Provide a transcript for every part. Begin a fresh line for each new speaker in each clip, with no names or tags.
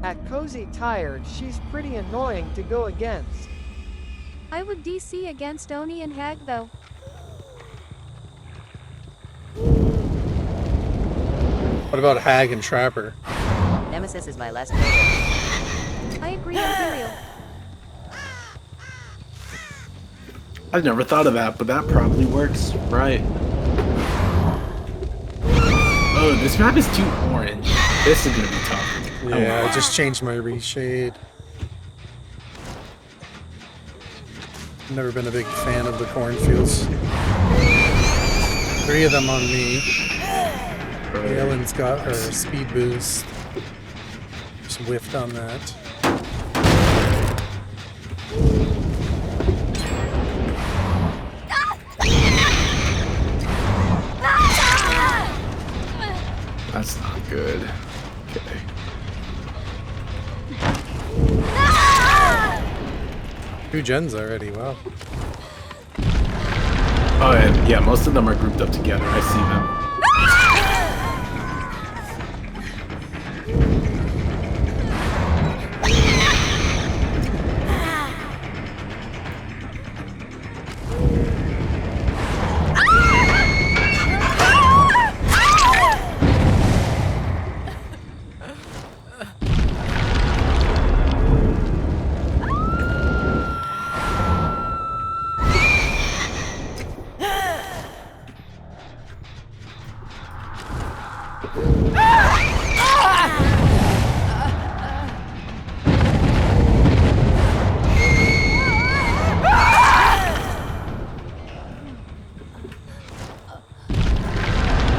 At Cozy Tired, she's pretty annoying to go against.
I would DC against Oni and Hag though.
What about Hag and Trapper?
Nemesis is my last favorite.
I agree, Imperial.
I've never thought of that, but that probably works. Right. Oh, this map is too orange. This is gonna be tough.
Yeah, I just changed my reshade. Never been a big fan of the cornfields. 3 of them on me. Ellen's got her speed boost. Just whiffed on that.
That's not good. Okay.
2 gens already, wow.
Oh, and yeah, most of them are grouped up together. I see them.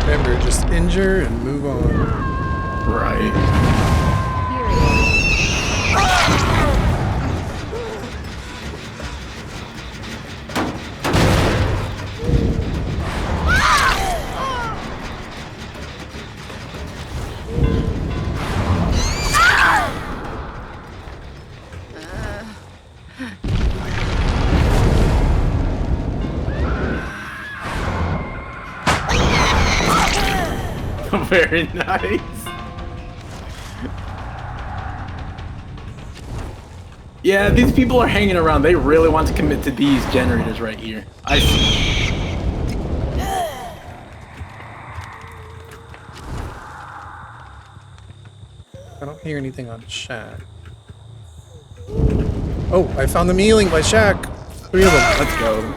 Remember, just injure and move on.
Right. Very nice. Yeah, these people are hanging around. They really want to commit to these generators right here. I see.
I don't hear anything on Shack. Oh, I found the mealing by Shack. 3 of them.
Let's go.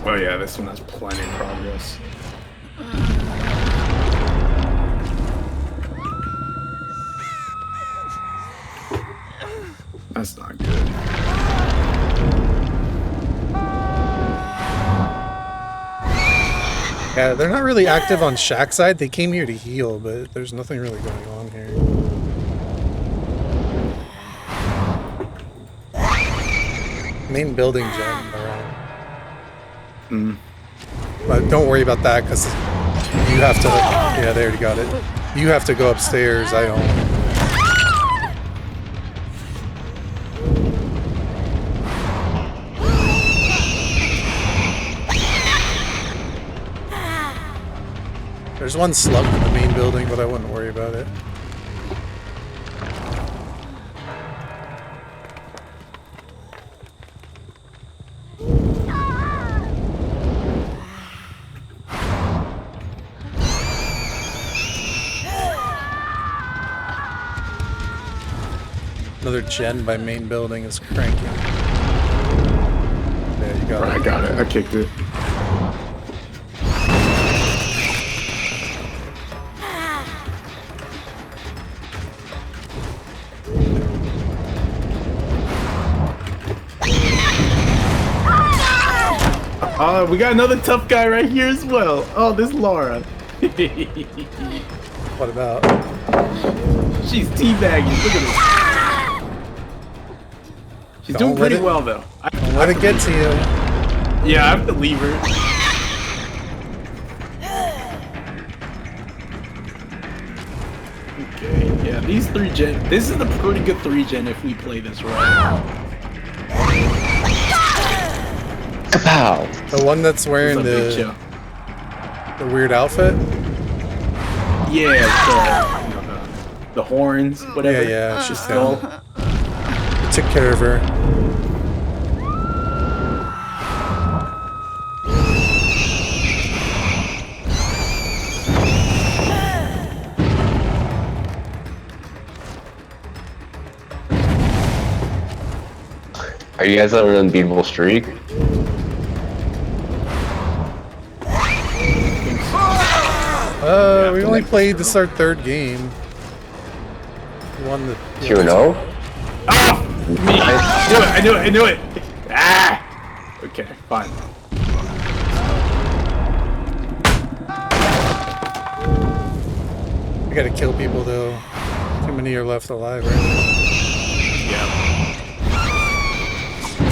Oh yeah, this one has plenty of progress. That's not good.
Yeah, they're not really active on Shack's side. They came here to heal, but there's nothing really going on here. Main building gen around. But don't worry about that, because you have to... Yeah, they already got it. You have to go upstairs, I don't. There's one slug in the main building, but I wouldn't worry about it. Another gen by main building is cranking. There you go.
Right, I got it. I kicked it. We got another tough guy right here as well. Oh, this Laura.
What about?
She's teabagging. Look at this. She's doing pretty well, though.
Don't let it get to you.
Yeah, I have to leave her. Okay, yeah, these 3-gen. This is a pretty good 3-gen if we play this right.
Kapow!
The one that's wearing
What's up, Big Joe?
the weird outfit?
Yeah, the horns, whatever.
Yeah, she's
Skull.
down. I took care of her.
Are you guys on an unbeatable streak?
We only played this our third game. We won the
2-0?
Ah! Me! I knew it! Ah! Okay, fine.
We gotta kill people though. Too many are left alive right now.
Yeah. Go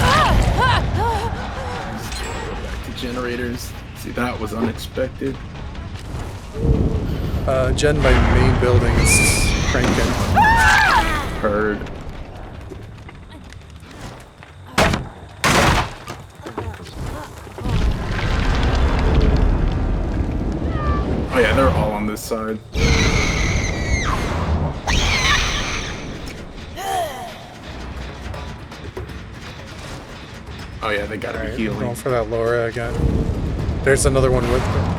back to generators. See, that was unexpected.
Gen by main building is cranking.
Heard. Oh yeah, they're all on this side. Oh yeah, they gotta
Alright,
be healing.
going for that Laura again. There's another one with her.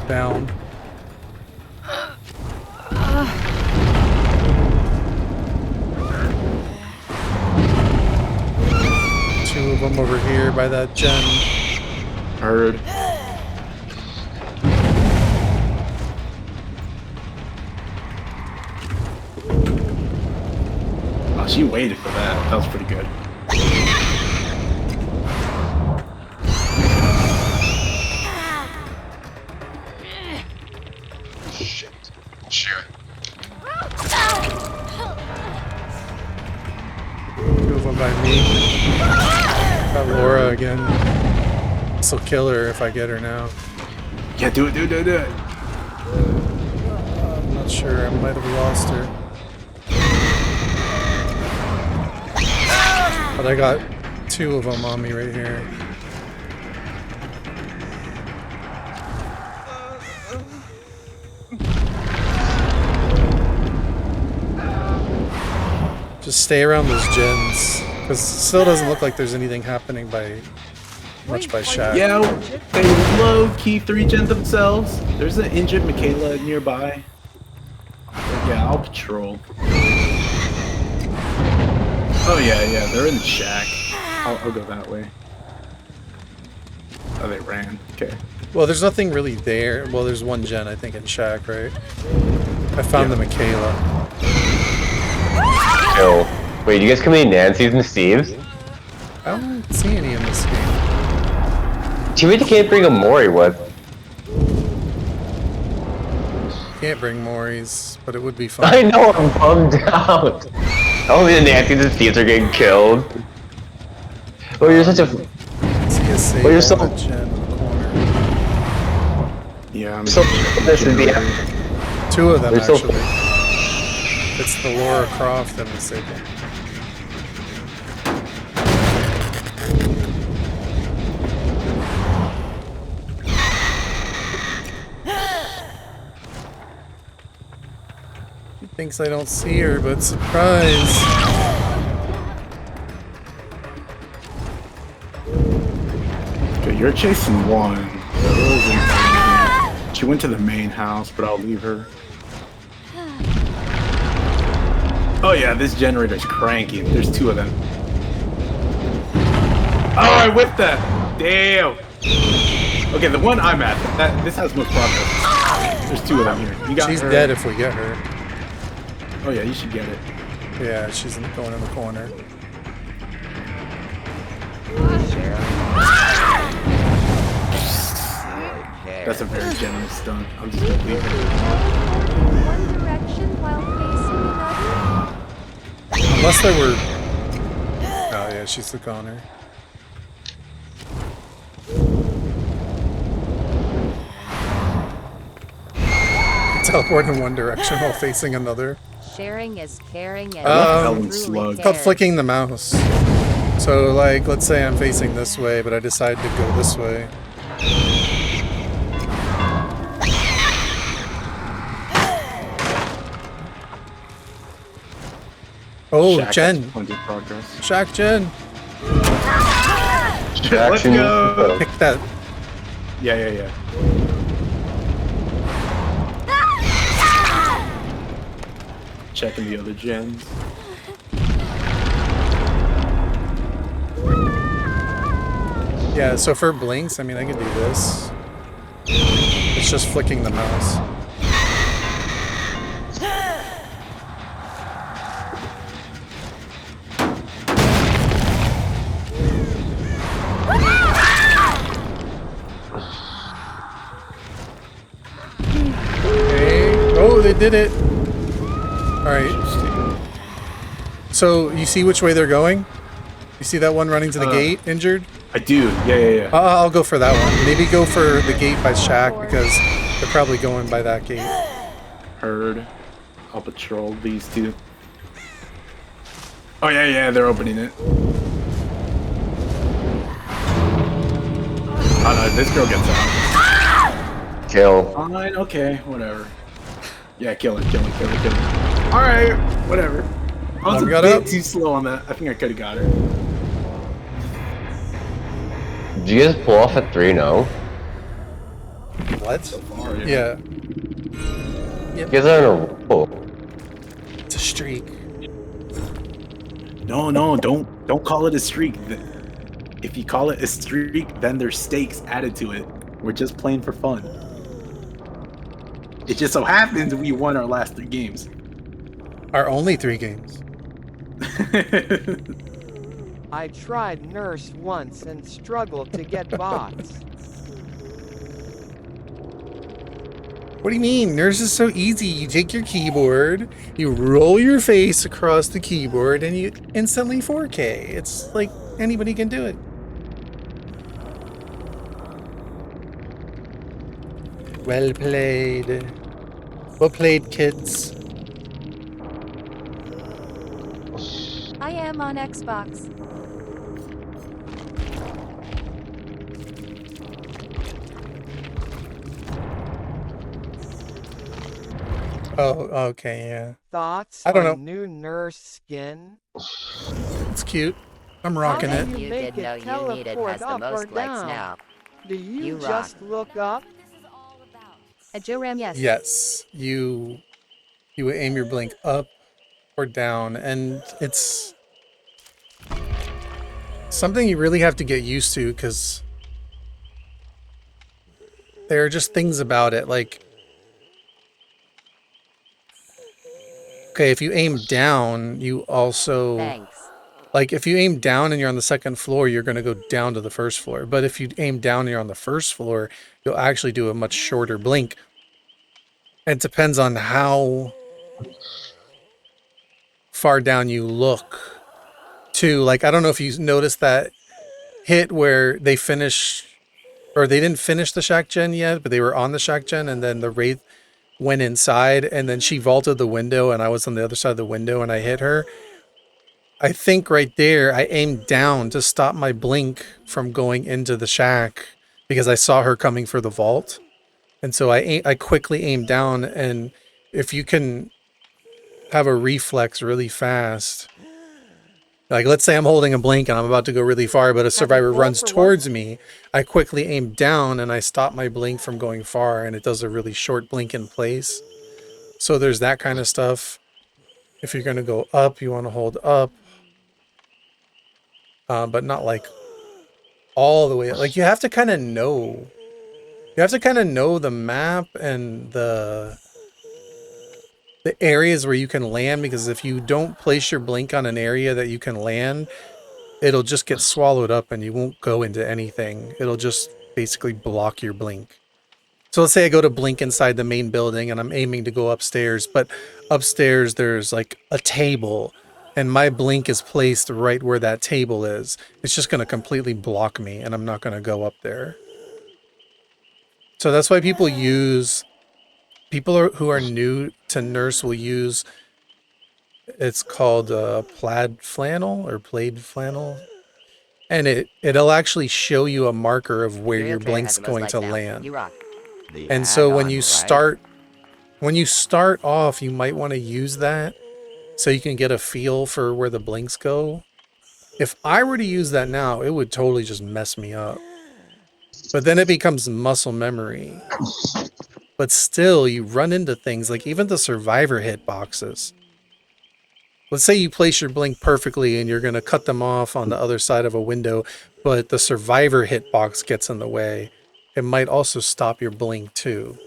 Down. Two of them over here by that gen.
Heard. Oh, she waited for that. That was pretty good.
Shit.
Two of them by me. Got Laura again. This'll kill her if I get her now.
Yeah, do it.
I'm not sure. I might have lost her. But I got two of them on me right here. Just stay around those gens. Because it still doesn't look like there's anything happening by much by Shack.
Yeah, they low-key 3-gen themselves. There's an injured Michaela nearby. But yeah, I'll patrol. Oh yeah, they're in the shack. I'll go that way. Oh, they ran. Okay.
Well, there's nothing really there. Well, there's one gen, I think, in Shack, right? I found the Michaela.
Yo. Wait, you guys come in Nancy's and Steve's?
I don't see any in this game.
Too bad you can't bring a Mori with.
Can't bring Maury's, but it would be fun.
I know, I'm bummed out. Only the Nancy's and Steve's are getting killed. Oh, you're such a...
CSA
Well, you're so-
on the gen in the corner.
Yeah, I'm
So, this is the...
Two of them,
They're so-
actually. It's the Laura Croft and the Sable. He thinks I don't see her, but surprise!
Okay, you're chasing one. She went to the main house, but I'll leave her. Oh yeah, this generator's cranky. There's two of them. Oh, I whipped that! Damn! Okay, the one I'm at, this has most progress. There's two of them here. You got
She's
her.
dead if we get her.
Oh yeah, you should get it.
Yeah, she's going in the corner.
That's a very generous stun. I'm just gonna leave her.
One direction while facing another?
Unless there were Yeah, she's the goner. Teleport in one direction while facing another.
Sharing is caring and
I love
Um,
Ellen
truly
Slug.
It's called
cares.
flicking the mouse. So, like, let's say I'm facing this way, but I decide to go this way. Oh,
Shaq has
Jen.
plenty of progress.
Shaq Jen.
Let's
Action.
go.
Kick that.
Yeah. Checking the other gens.
Yeah, so for blinks, I mean, I could do this. It's just flicking the mouse. Okay. Oh, they did it. All right. So you see which way they're going? You see that one running to the gate, injured?
I do. Yeah.
I'll go for that one. Maybe go for the gate by Shaq because they're probably going by that gate.
Heard. I'll patrol these two. Oh yeah, they're opening it. Oh no, this girl gets out.
Kill.
Fine, okay, whatever. Yeah, kill it. Alright, whatever. I was a bit too slow on that. I think I could have got her.
Did you guys pull off at 3 now?
What?
Oh,
Yeah.
You guys are in a row.
It's a streak.
No, don't call it a streak. If you call it a streak, then there's stakes added to it. We're just playing for fun. It just so happens we won our last 3 games.
Our only 3 games.
I tried Nurse once and struggled to get bots.
What do you mean? Nurse is so easy. You take your keyboard, you roll your face across the keyboard, and you instantly 4K. It's like anybody can do it. Well played. Well played, kids.
I am on Xbox.
Oh, okay, yeah.
Thoughts
I don't
on
know.
new Nurse skin?
It's cute. I'm rocking
How
it.
do
You
make
didn't know
it
you needed
teleport
has the
up or
most likes
down?
now.
Do you
You
just look up?
At Joe Ram, yes.
Yes, you aim your blink up or down, and it's something you really have to get used to because there are just things about it. Like, okay, if you aim down, you also
Thanks.
like if you aim down and you're on the second floor, you're going to go down to the first floor. But if you aim down and you're on the first floor, you'll actually do a much shorter blink. And it depends on how far down you look too. Like, I don't know if you noticed that hit where they finish, or they didn't finish the Shack Gen yet, but they were on the Shack Gen, and then the Wraith went inside, and then she vaulted the window, and I was on the other side of the window, and I hit her. I think right there, I aimed down to stop my blink from going into the shack because I saw her coming for the vault. And so I quickly aimed down, and if you can have a reflex really fast, like let's say I'm holding a blink and I'm about to go really far, but a survivor runs towards me, I quickly aim down and I stop my blink from going far, and it does a really short blink in place. So there's that kind of stuff. If you're going to go up, you want to hold up. But not like all the way. Like you have to kind of know. You have to kind of know the map and the areas where you can land, because if you don't place your blink on an area that you can land, it'll just get swallowed up and you won't go into anything. It'll just basically block your blink. So let's say I go to blink inside the main building and I'm aiming to go upstairs, but upstairs there's like a table and my blink is placed right where that table is, it's just going to completely block me, and I'm not going to go up there. So that's why people who are new to nurse will use, it's called plaid flannel or plaid flannel. And it'll actually show you a marker of where your
Trainer has
blink's
the most
going
likes
to
now.
land.
You rock.
And so when you start off, you might want to use that so you can get a feel for where the blinks go. If I were to use that now, it would totally just mess me up. But then it becomes muscle memory. But still, you run into things like even the survivor hitboxes. Let's say you place your blink perfectly and you're going to cut them off on the other side of a window, but the survivor hitbox gets in the way. It might also stop your blink too.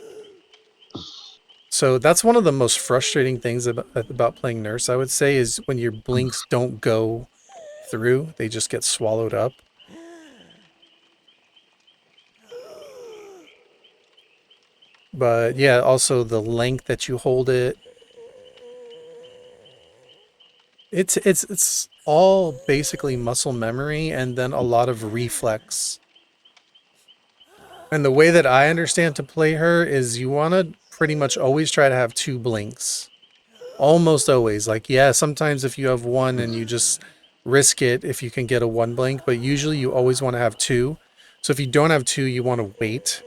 So that's one of the most frustrating things about playing nurse, I would say, is when your blinks don't go through, they just get swallowed up. But yeah, also the length that you hold it. It's all basically muscle memory and then a lot of reflex. And the way that I understand to play her is you want to pretty much always try to have 2 blinks. Almost always. Like, yeah, sometimes if you have 1 and you just risk it if you can get a 1 blink, but usually you always want to have 2. So if you don't have 2, you want to wait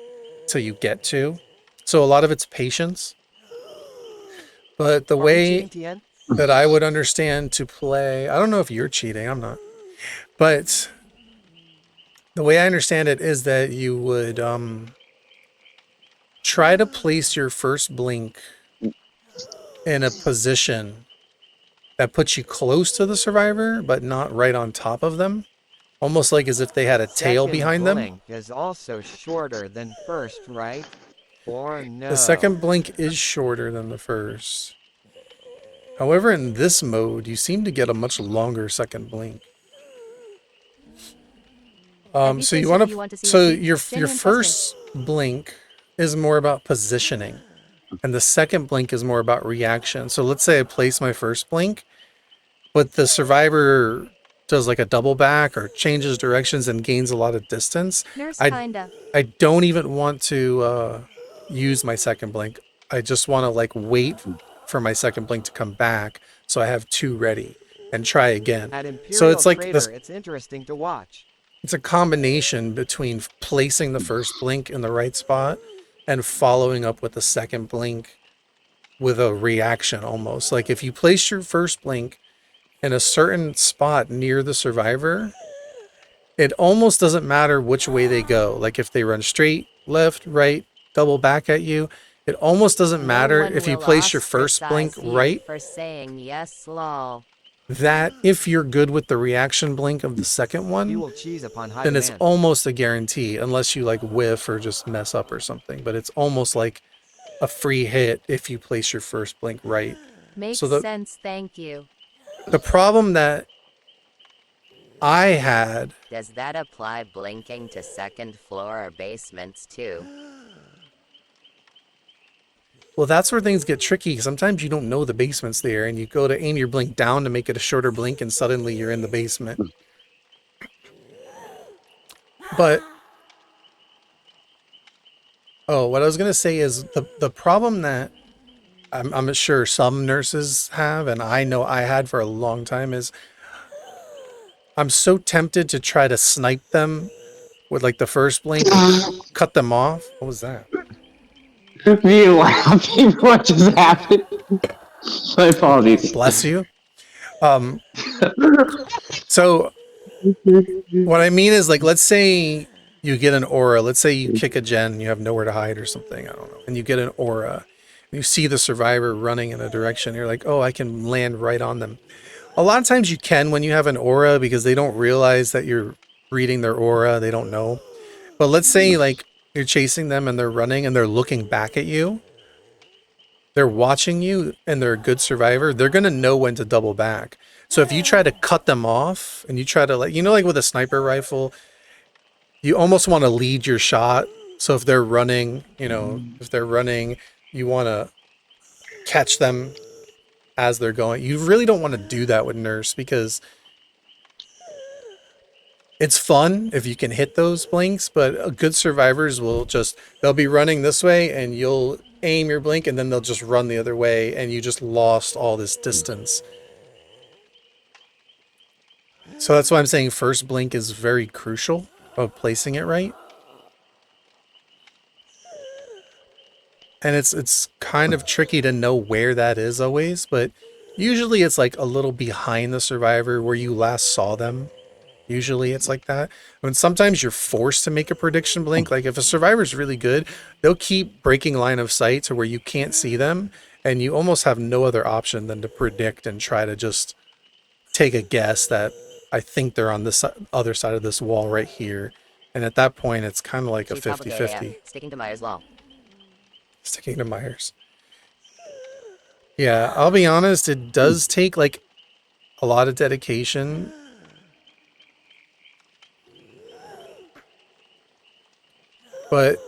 till you get 2. So a lot of it's patience. But the way that I would understand to play, I don't know if you're cheating, I'm not. But the way I understand it is that you would try to place your first blink in a position that puts you close to the survivor, but not right on top of them. Almost like as if they had a tail behind them.
Second blink is also shorter than first, right? Or no?
The second blink is shorter than the first. However, in this mode, you seem to get a much longer second blink. So you want to, so your first blink is more about positioning, and the second blink is more about reaction. So let's say I place my first blink, but the survivor does like a double back or changes directions and gains a lot of distance. I don't even want to use my second blink. I just want to like wait for my second blink to come back so I have 2 ready and try again. So it's like this,
it's interesting to watch.
it's a combination between placing the first blink in the right spot and following up with the second blink with a reaction almost. Like if you place your first blink in a certain spot near the survivor, it almost doesn't matter which way they go. Like if they run straight, left, right, double back at you, it almost doesn't matter if you place your first blink right.
For saying yes, lol.
That if you're good with the reaction blink of the second one,
You will cheese upon high
then it's
demand.
almost a guarantee, unless you like whiff or just mess up or something. But it's almost like a free hit if you place your first blink right.
Makes
So
sense, thank you.
the problem that I had,
Does that apply blinking to second floor or basements too?
well, that's where things get tricky. Sometimes you don't know the basement's there, and you go to aim your blink down to make it a shorter blink, and suddenly you're in the basement. But oh, what I was gonna say is the problem that I'm sure some nurses have, and I know I had for a long time, is I'm so tempted to try to snipe them with like the first blink, cut them off. What was that?
Me laughing. What just happened? My apologies.
Bless you. So what I mean is, like, let's say you get an aura. Let's say you kick a gen and you have nowhere to hide or something. I don't know. And you get an aura. And you see the survivor running in a direction. You're like, oh, I can land right on them. A lot of times you can when you have an aura because they don't realize that you're reading their aura. They don't know. But let's say like you're chasing them and they're running and they're looking back at you. They're watching you and they're a good survivor. They're going to know when to double back. So if you try to cut them off and you try to, like, you know, like with a sniper rifle, you almost want to lead your shot. So if they're running, you know, if they're running, you want to catch them as they're going. You really don't want to do that with Nurse because it's fun if you can hit those blinks, but good survivors will they'll be running this way and you'll aim your blink and then they'll just run the other way and you just lost all this distance. So that's why I'm saying first blink is very crucial of placing it right. And it's kind of tricky to know where that is always, but usually it's like a little behind the survivor where you last saw them. Usually it's like that. When sometimes you're forced to make a prediction blink, like if a survivor's really good, they'll keep breaking line of sight to where you can't see them, and you almost have no other option than to predict and try to just take a guess that I think they're on this other side of this wall right here. And at that point, it's kind of like a 50-50.
Sticking to Myers Law.
Sticking to Myers. Yeah, I'll be honest, it does take like a lot of dedication. But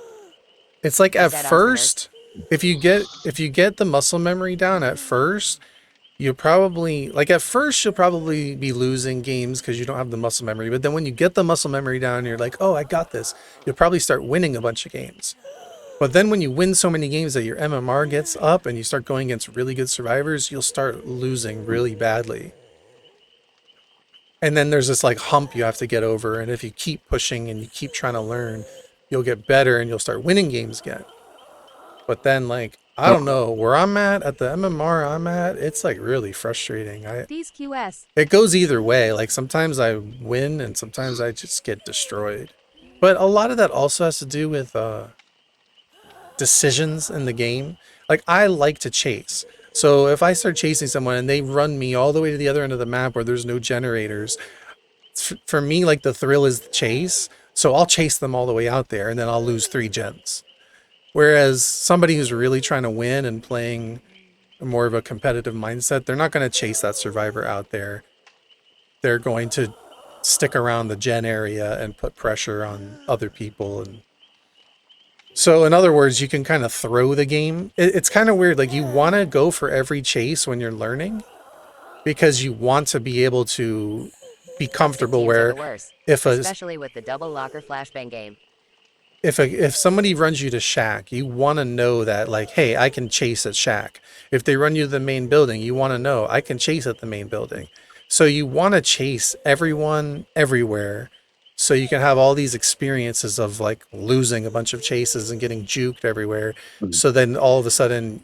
it's like at first, if you get the muscle memory down at first, you probably like at first you'll probably be losing games because you don't have the muscle memory. But then when you get the muscle memory down, you're like, oh, I got this. You'll probably start winning a bunch of games. But then when you win so many games that your MMR gets up and you start going against really good survivors, you'll start losing really badly. And then there's this like hump you have to get over. And if you keep pushing and you keep trying to learn, you'll get better and you'll start winning games again. But then like, I don't know where I'm at the MMR I'm at. It's like really frustrating. It goes either way. Like sometimes I win and sometimes I just get destroyed. But a lot of that also has to do with, decisions in the game. Like I like to chase. So if I start chasing someone and they run me all the way to the other end of the map where there's no generators, for me, like the thrill is the chase. So I'll chase them all the way out there and then I'll lose 3 gens. Whereas somebody who's really trying to win and playing more of a competitive mindset, they're not going to chase that survivor out there. They're going to stick around the gen area and put pressure on other people. And so in other words, you can kind of throw the game. It's kind of weird. Like you want to go for every chase when you're learning because you want to be able to be comfortable where
especially with the double locker flashbang game.
If somebody runs you to shack, you want to know that like, hey, I can chase at shack. If they run you to the main building, you want to know I can chase at the main building. So you want to chase everyone everywhere. So you can have all these experiences of like losing a bunch of chases and getting juked everywhere. So then all of a sudden,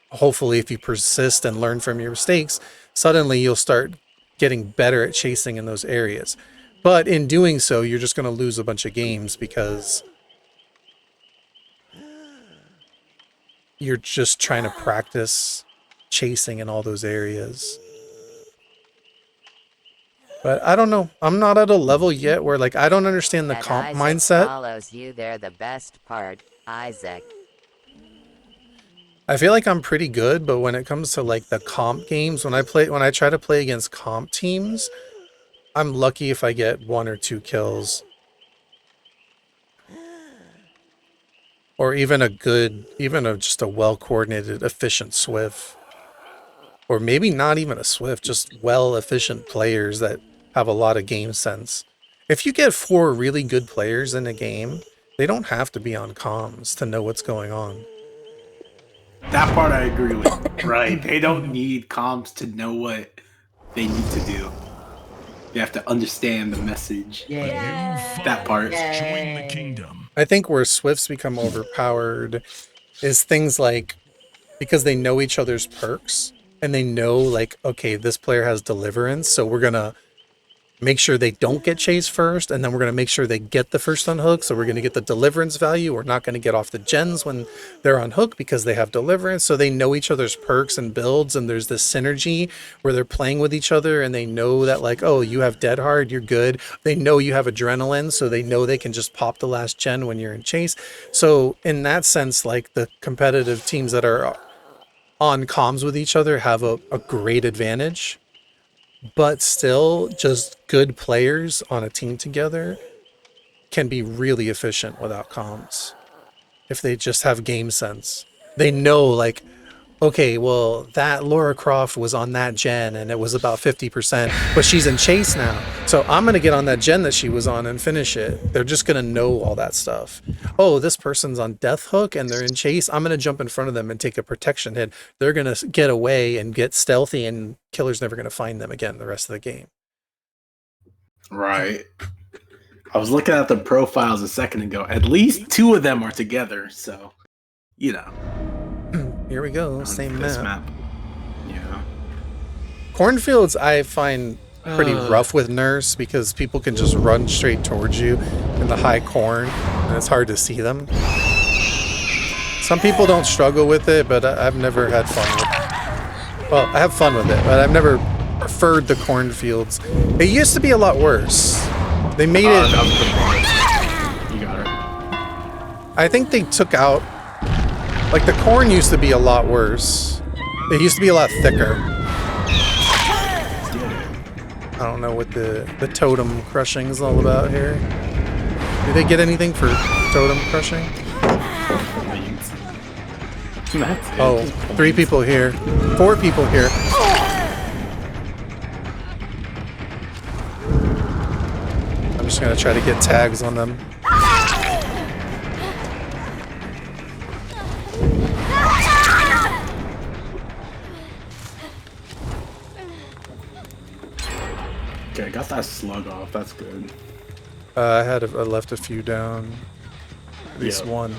hopefully if you persist and learn from your mistakes, suddenly you'll start getting better at chasing in those areas. But in doing so, you're just going to lose a bunch of games because you're just trying to practice chasing in all those areas. But I don't know. I'm not at a level yet where like I don't understand the comp mindset.
Follows you there, the best part, Isaac.
I feel like I'm pretty good, but when it comes to like the comp games, when I try to play against comp teams, I'm lucky if I get 1 or 2 kills. Or even just a well-coordinated, efficient Swift. Or maybe not even a Swift, just efficient players that have a lot of game sense. If you get 4 really good players in a game, they don't have to be on comms to know what's going on.
That part I agree with. Right. They don't need comms to know what they need to do. You have to understand the message. Yeah. That part.
Join the kingdom.
I think where Swifts become overpowered is things like because they know each other's perks and they know like, okay, this player has deliverance, so we're going to make sure they don't get chased first, and then we're going to make sure they get the first unhook, so we're going to get the deliverance value. We're not going to get off the gens when they're on hook because they have deliverance, so they know each other's perks and builds, and there's this synergy where they're playing with each other, and they know that like, oh, you have dead hard, you're good. They know you have adrenaline, so they know they can just pop the last gen when you're in chase. So in that sense, like the competitive teams that are on comms with each other have a great advantage. But still, just good players on a team together can be really efficient without comms. If they just have game sense. They know, like, okay, well, that Laura Croft was on that gen and it was about 50%, but she's in Chase now. So I'm going to get on that gen that she was on and finish it. They're just going to know all that stuff. Oh, this person's on Death Hook and they're in Chase. I'm going to jump in front of them and take a protection hit. They're going to get away and get stealthy, and killer's never going to find them again the rest of the game.
Right. I was looking at the profiles a second ago. At least 2 of them are together, so you know.
Here we go, same
This
map.
Yeah.
Cornfields I find pretty rough with Nurse because people can just run straight towards you in the high corn and it's hard to see them. Some people don't struggle with it, but I've never had fun with it. Well, I have fun with it, but I've never preferred the cornfields. It used to be a lot worse. They made it...
You got her.
I think they took out... Like, the corn used to be a lot worse. It used to be a lot thicker. I don't know what the totem crushing is all about here. Did they get anything for totem crushing?
That's it.
Oh, 3 people here. 4 people here. I'm just gonna try to get tags on them.
Okay, got that slug off. That's good.
I left a few down. At least one.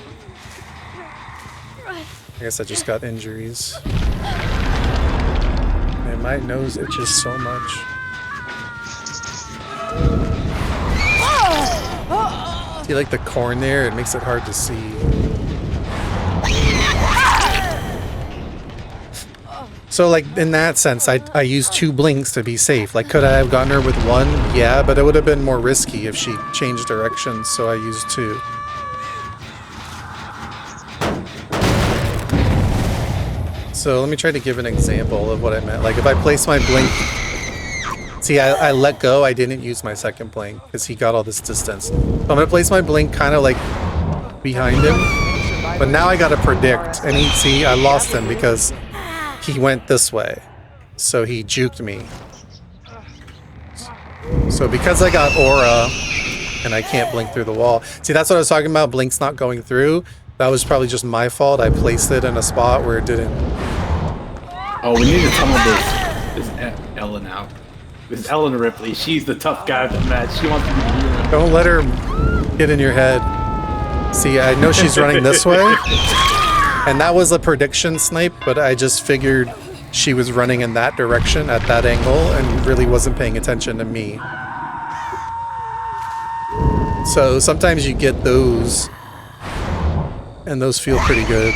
I guess I just got injuries. Man, my nose itches so much. See, like the corn there, it makes it hard to see. So, like, in that sense, I used 2 blinks to be safe. Like, could I have gotten her with 1? Yeah, but it would have been more risky if she changed directions, so I used 2. So let me try to give an example of what I meant. Like, if I place my blink... See, I let go, I didn't use my second blink, because he got all this distance. So I'm going to place my blink kind of, like, behind him. But now I got to predict. And see, I lost him because... he went this way, so he juked me. So because I got aura, and I can't blink through the wall. See, that's what I was talking about, blink's not going through. That was probably just my fault. I placed it in a spot where it didn't.
Oh, we need to tunnel this Ellen out. This is Ellen Ripley. She's the tough guy of the match. She wants to be the hero.
Don't let her get in your head. See, I know she's running this way. And that was a prediction snipe, but I just figured she was running in that direction at that angle and really wasn't paying attention to me. So sometimes you get those, and those feel pretty good.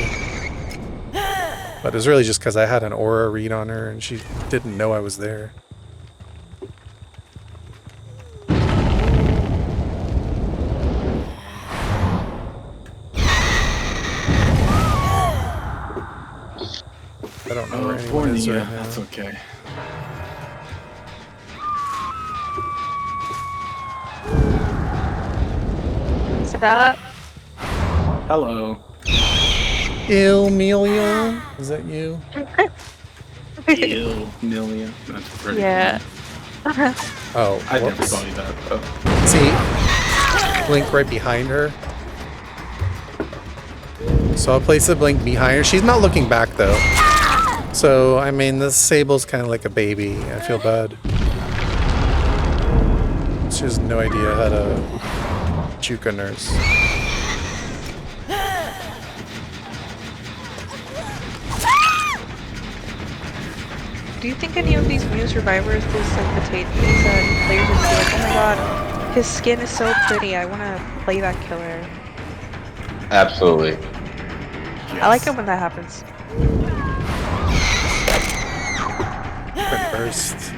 But it was really just because I had an aura read on her and she didn't know I was there. I don't know where anyone is right now.
That's okay.
Stop.
Hello.
Ilmelia? Is that you?
Million. That's pretty.
Yeah.
Oh,
I never
whoops.
call you that. Oh.
See, blink right behind her. So I'll place a blink behind her. She's not looking back though. So, I mean, this Sable's kind of like a baby. I feel bad. She has no idea how to juke a nurse.
Do you think any of these new survivors, these players would be like, oh my god, his skin is so pretty, I want to play that killer?
Absolutely.
Yes.
I like it when that happens.
Quick burst.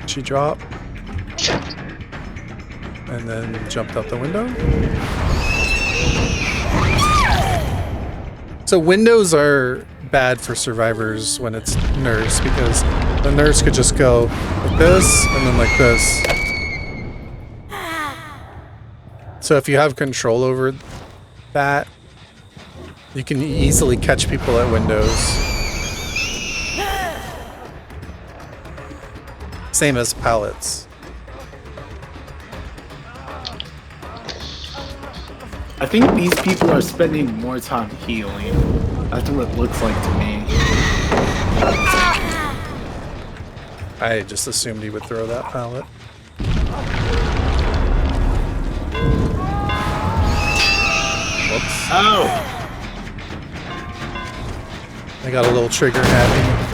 She dropped. And then jumped out the window. So windows are bad for survivors when it's nurse, because the nurse could just go like this and then like this. So if you have control over that, you can easily catch people at windows. Same as pallets.
I think these people are spending more time healing. That's what it looks like to me.
I just assumed he would throw that pallet. Whoops.
Oh!
I got a little trigger happy.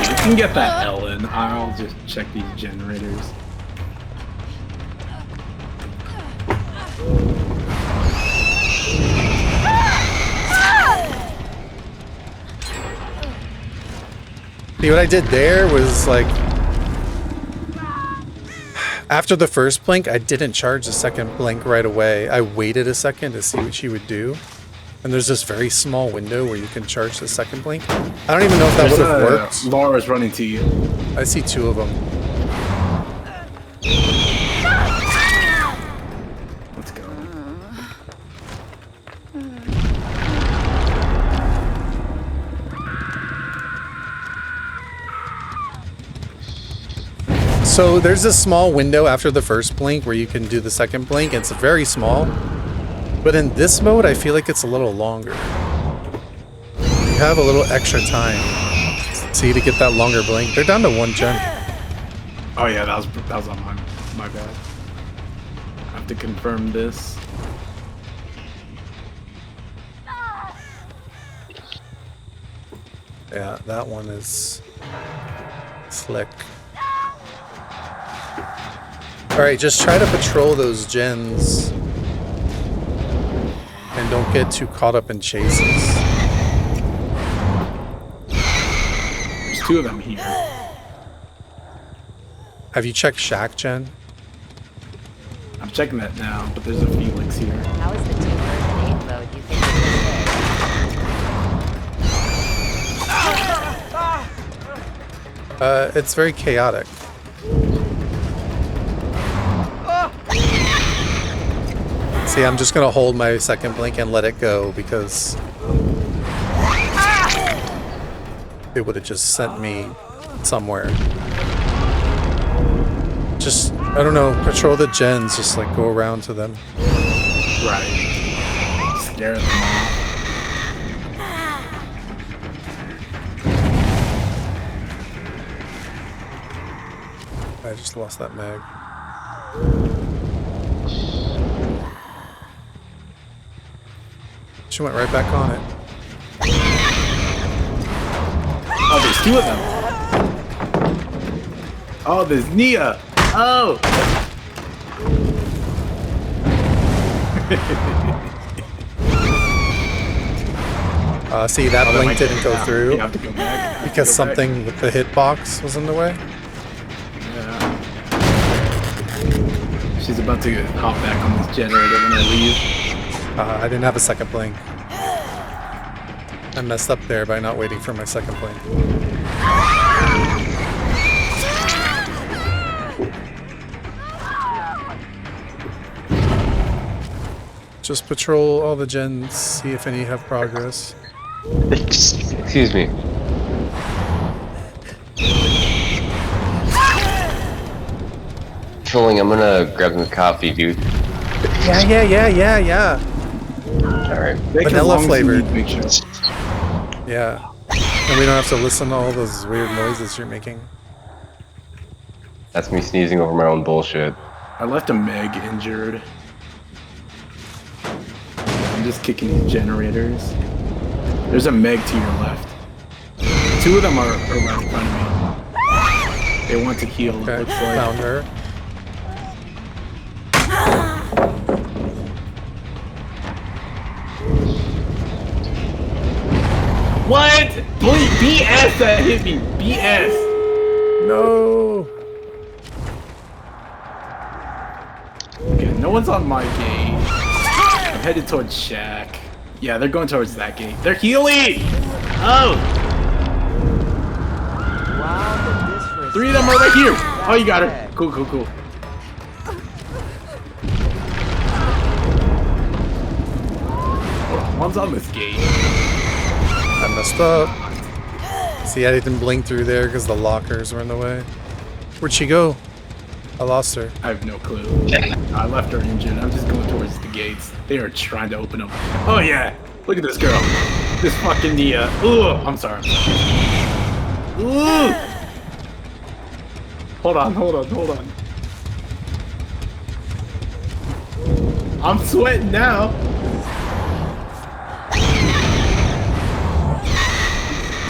You can get that Ellen. I'll just check these generators.
See, what I did there was like, after the first blink, I didn't charge the second blink right away. I waited a second to see what she would do. And there's this very small window where you can charge the second blink. I don't even know if that would have worked.
Laura's running to you.
I see two of them.
Let's go.
So there's this small window after the first blink where you can do the second blink. It's very small. But in this mode, I feel like it's a little longer. You have a little extra time. See, to get that longer blink. They're down to 1 gen.
Oh yeah, that was on my bad. I have to confirm this.
Yeah, that one is slick. Alright, just try to patrol those gens. And don't get too caught up in chases.
There's 2 of them here.
Have you checked Shack Gen?
I'm checking that now, but there's a Felix here.
How is the 2-version 8 mode you think it is?
It's very chaotic. See, I'm just gonna hold my second blink and let it go because it would have just sent me somewhere. Just, I don't know, patrol the gens, just like go around to them.
Right. Scare them off.
I just lost that mag. She went right back on it.
Oh, there's 2 of them. Oh, there's Nia. Oh.
See, that blink didn't go through
You have to go back.
because something with the hitbox was in the way.
Yeah. She's about to hop back on this generator when I leave.
I didn't have a second blink. I messed up there by not waiting for my second blink. Just patrol all the gens, see if any have progress.
Excuse me. Trolling, I'm gonna grab some coffee, dude.
Yeah.
Alright.
Vanilla flavored.
Make sure.
Yeah. And we don't have to listen to all those weird noises you're making.
That's me sneezing over my own bullshit.
I left a Meg injured. I'm just kicking these generators. There's a Meg to your left. 2 of them are right in front of me. They want to heal,
Okay,
it looks like.
found her.
What? BS that hit me. BS.
No.
No one's on my gate. I'm headed towards Shack. Yeah, they're going towards that gate. They're healing! Oh!
Wow, the disrespect.
3 of them are right here! Oh, you got her. Cool, cool, cool. One's on this gate.
I messed up. See, I didn't blink through there because the lockers were in the way. Where'd she go? I lost her.
I have no clue. I left her injured. I'm just going towards the gates. They are trying to open them. Oh yeah! Look at this girl. This fucking Nia. Ooh, I'm sorry. Ooh! Hold on, hold on, hold on. I'm sweating now.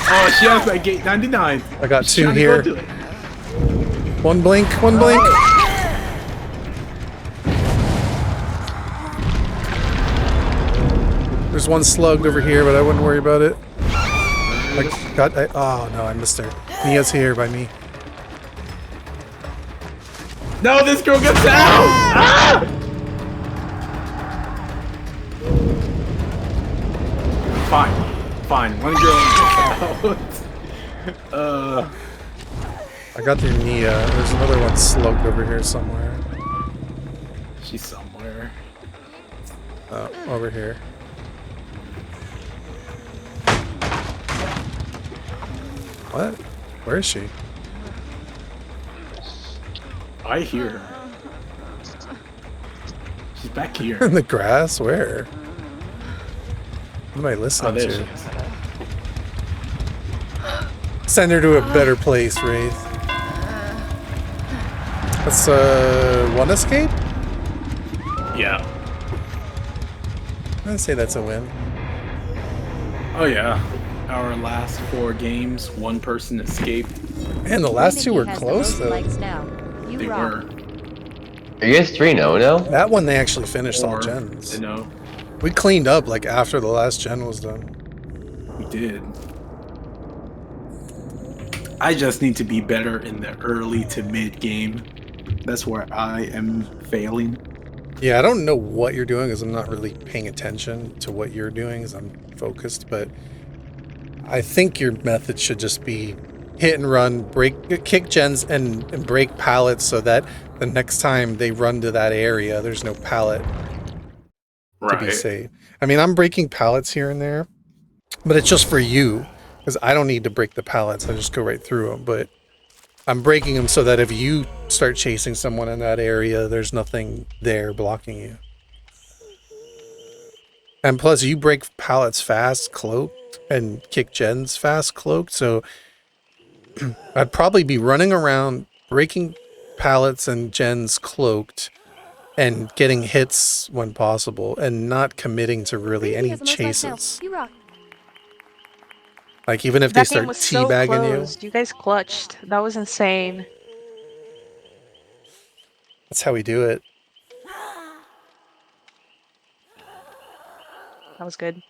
Oh, she has that gate 99.
I got
She's
2
trying to
here.
go to it.
One blink, one blink. There's one slugged over here, but I wouldn't worry about it. Oh no, I missed her. Nia's here by me.
No, this girl gets out! Ah! Fine, fine. One girl gets out.
I got the Nia. There's another one slugged over here somewhere.
She's somewhere.
Oh, over here. What? Where is she?
I hear her. She's back here.
In the grass? Where? What am I
Oh,
listening
there she
to?
is.
Send her to a better place, Wraith. That's one escape?
Yeah.
I'd say that's a win.
Oh yeah. Our last 4 games, 1 person escaped.
And the last 2 were
Community has the
close
most
though.
likes now. You
They
rock.
were.
Are you guys 3-0 now?
That one they actually finished all
4,
gens.
you know.
We cleaned up like after the last gen was done.
We did. I just need to be better in the early to mid game. That's where I am failing.
Yeah, I don't know what you're doing because I'm not really paying attention to what you're doing as I'm focused, but I think your method should just be hit and run, kick gens and break pallets so that the next time they run to that area, there's no pallet to be safe. I mean, I'm breaking pallets here and there, but it's just for you because I don't need to break the pallets. I just go right through them, but I'm breaking them so that if you start chasing someone in that area, there's nothing there blocking you. And plus, you break pallets fast, cloaked, and kick gens fast, cloaked, so I'd probably be running around, breaking pallets and gens cloaked, and getting hits when possible, and not committing to really
Community
any
has the most likes now.
chases.
You rock.
Like, even if they
That
start
game was so
teabagging you,
close. You guys clutched. That was insane.
that's how we do it.
That was good.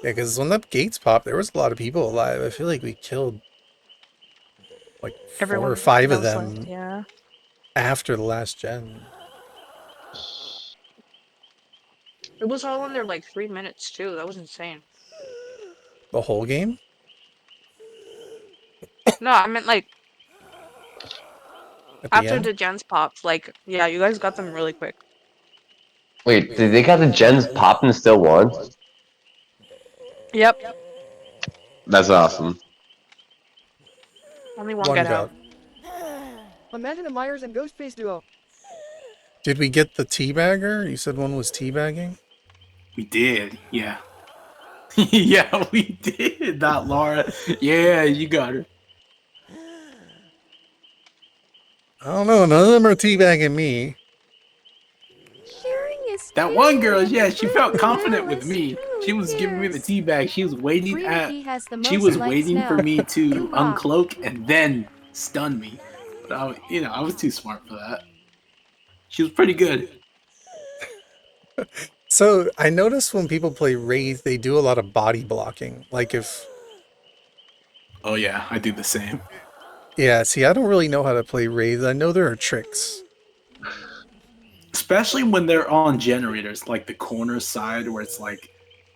Yeah, because when the gates popped, there was a lot of people alive. I feel like we killed like 4 or 5 of
that was
them
left, yeah.
after the last gen.
It was all under like 3 minutes too. That was insane.
The whole game?
No, I meant like
At the
after
end?
the gens popped. Like, yeah, you guys got them really quick.
Wait, did they got the gens popped and still won?
Yep.
That's awesome.
Only one
One
got
got.
out.
Imagine a Myers and Ghostface duo.
Did we get the teabagger? You said one was teabagging?
We did, yeah. Yeah, we did. Not Laura. Yeah, you got her.
I don't know. None of them are teabagging me.
Sharing is
That one girl,
caring,
yeah,
and
she felt
true
confident
love
with
is
me.
true
She was giving me the
tears.
tea bag. She was waiting
Community has the
she
most
was
likes
waiting
now.
for me to
You rock.
uncloak and then stun me. But I was too smart for that. She was pretty good.
So I notice when people play Wraith, they do a lot of body blocking. Like if
Oh yeah, I do the same.
Yeah, see, I don't really know how to play Wraith. I know there are tricks.
Especially when they're on generators, like the corner side where it's like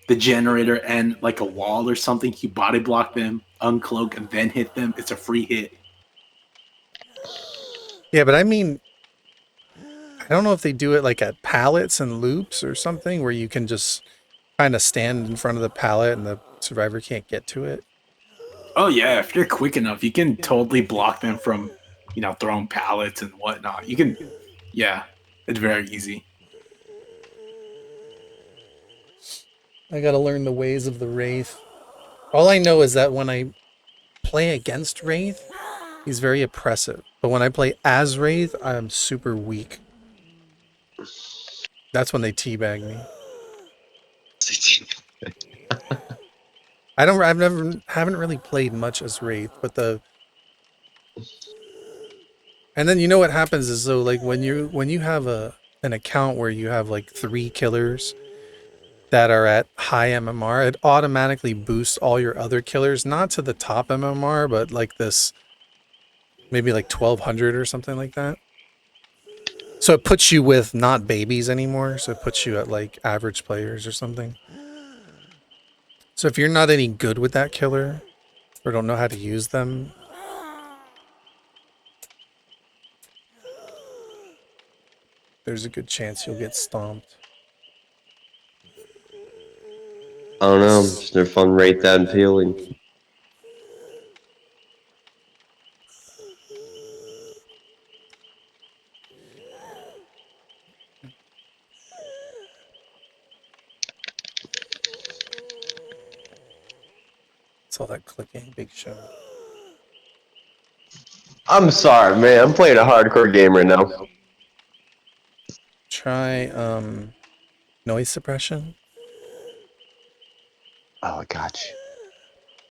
the generator and like a wall or something. You body block them, uncloak, and then hit them. It's a free hit.
Yeah, but I mean, I don't know if they do it like at pallets and loops or something where you can just kind of stand in front of the pallet and the survivor can't get to it.
Oh yeah, if you're quick enough, you can totally block them from, throwing pallets and whatnot. You can, yeah, it's very easy.
I gotta learn the ways of the Wraith. All I know is that when I play against Wraith, he's very oppressive. But when I play as Wraith, I'm super weak. That's when they teabag me. Haven't really played much as Wraith, but and then you know what happens is though, like when you have an account where you have like 3 killers that are at high MMR, it automatically boosts all your other killers, not to the top MMR, but like this, maybe like 1200 or something like that. So it puts you with not babies anymore. So it puts you at like average players or something. So if you're not any good with that killer or don't know how to use them, there's a good chance you'll get stomped.
I don't know. Is there fun rate that appealing?
It's all that clicking, big show.
I'm sorry, man. I'm playing a hardcore game right now.
Try noise suppression.
Oh, I got you.